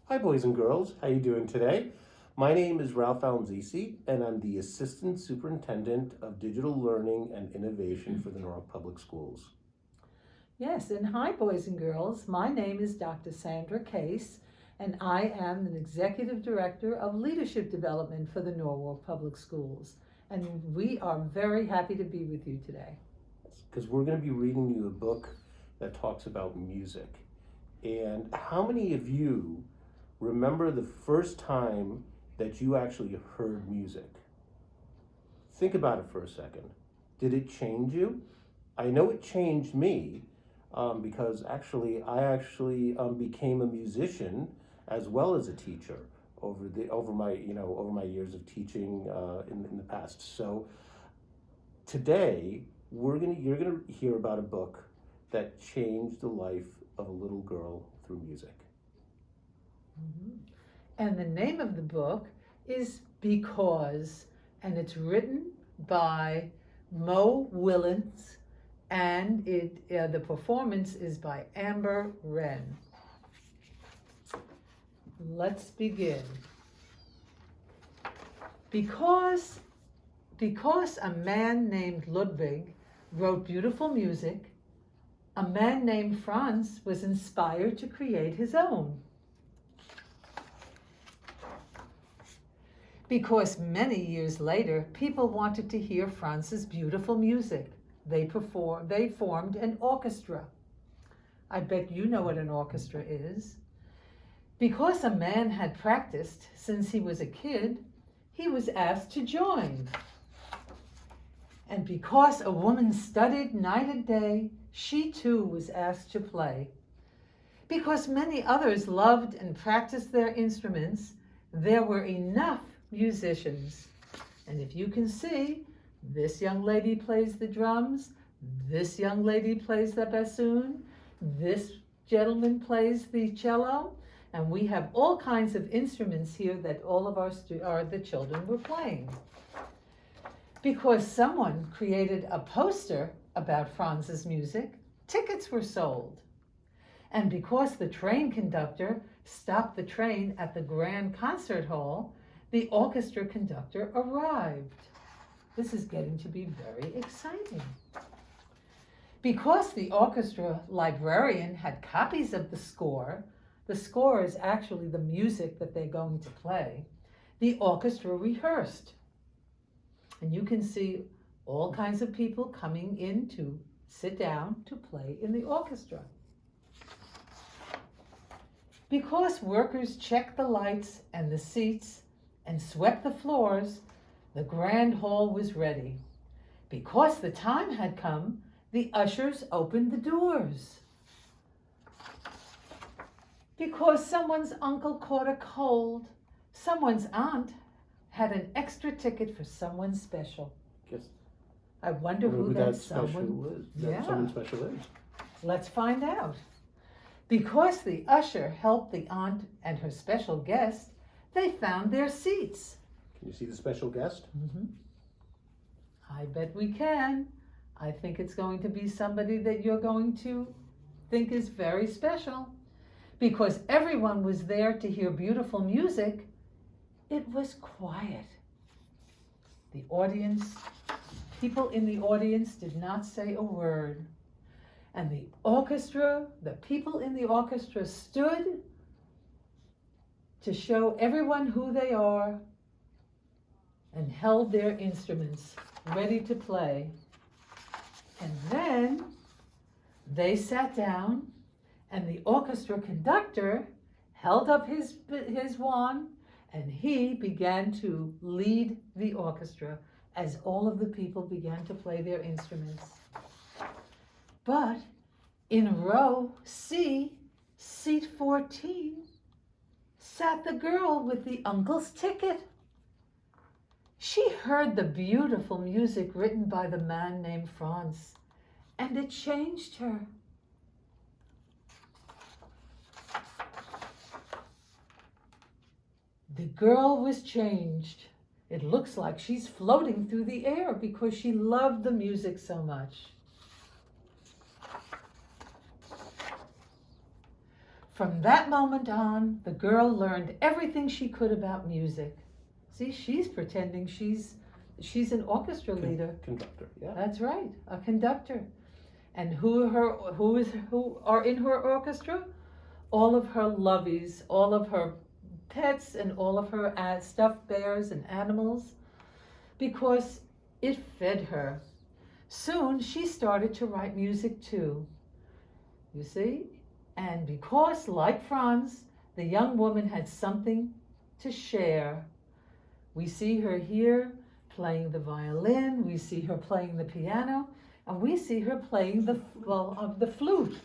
Hi, boys and girls. How you doing today? My name is Ralph Valenzisi, and I'm the Assistant Superintendent of Digital Learning and Innovation for the Norwalk Public Schools. Yes, and hi, boys and girls. My name is Dr. Sandra Kase, and I am an Executive Director of Leadership Development for the Norwalk Public Schools. And we are very happy to be with you today. Because we're going to be reading you a book that talks about music. And how many of you remember the first time that you actually heard music? Think about it for a second. Did it change you? I know it changed me because I became a musician as well as a teacher over my years of teaching in the past. So today you're gonna hear about a book that changed the life of a little girl through music. Mm-hmm. And the name of the book is Because, and it's written by Mo Willens, and the performance is by Amber Wren. Let's begin. Because a man named Ludwig wrote beautiful music, a man named Franz was inspired to create his own. Because many years later, people wanted to hear Franz's beautiful music. They formed an orchestra. I bet you know what an orchestra is. Because a man had practiced since he was a kid, he was asked to join. And because a woman studied night and day, she too was asked to play. Because many others loved and practiced their instruments, there were enough musicians. And if you can see, this young lady plays the drums, this young lady plays the bassoon, this gentleman plays the cello, and we have all kinds of instruments here that all of the children were playing. Because someone created a poster about Franz's music, tickets were sold. And because the train conductor stopped the train at the Grand Concert Hall, the orchestra conductor arrived. This is getting to be very exciting. Because the orchestra librarian had copies of the score is actually the music that they're going to play, the orchestra rehearsed. And you can see all kinds of people coming in to sit down to play in the orchestra. Because workers checked the lights and the seats and swept the floors, the grand hall was ready. Because the time had come, the ushers opened the doors. Because someone's uncle caught a cold, someone's aunt had an extra ticket for someone special. Yes. I wonder who that someone was. Yeah. Someone special is. Let's find out. Because the usher helped the aunt and her special guest, they found their seats. Can you see the special guest? Mm-hmm. I bet we can. I think it's going to be somebody that you're going to think is very special. Because everyone was there to hear beautiful music, it was quiet. The audience, people in the audience did not say a word. And the people in the orchestra stood to show everyone who they are and held their instruments ready to play. And then they sat down and the orchestra conductor held up his wand and he began to lead the orchestra as all of the people began to play their instruments. But in row C, seat 14, sat the girl with the uncle's ticket. She heard the beautiful music written by the man named Franz, and it changed her. The girl was changed. It looks like she's floating through the air because she loved the music so much. From that moment on, the girl learned everything she could about music. See, she's pretending she's an orchestra leader. Conductor, yeah. That's right, a conductor. And who are in her orchestra? All of her lovies, all of her pets, and all of her stuffed bears and animals, because it fed her. Soon she started to write music too. You see? And because, like Franz, the young woman had something to share. We see her here playing the violin, we see her playing the piano, and we see her playing the flute.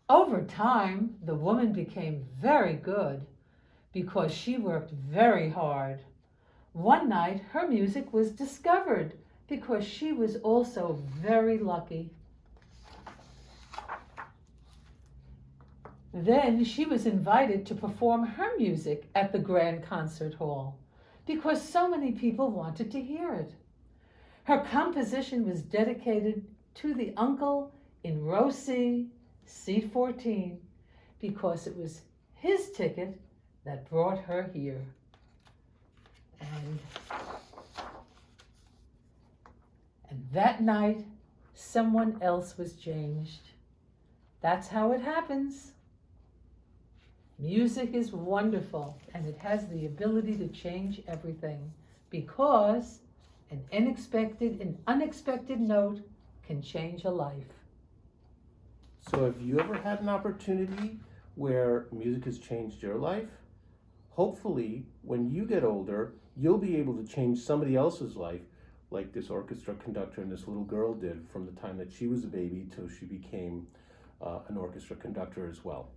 Over time, the woman became very good because she worked very hard. One night, her music was discovered because she was also very lucky. Then she was invited to perform her music at the Grand Concert Hall because so many people wanted to hear it. Her composition was dedicated to the uncle in row C, seat 14, because it was his ticket that brought her here. And that night, someone else was changed. That's how it happens. Music is wonderful, and it has the ability to change everything because an unexpected note can change a life. So have you ever had an opportunity where music has changed your life? Hopefully, when you get older, you'll be able to change somebody else's life, like this orchestra conductor and this little girl did from the time that she was a baby till she became an orchestra conductor as well.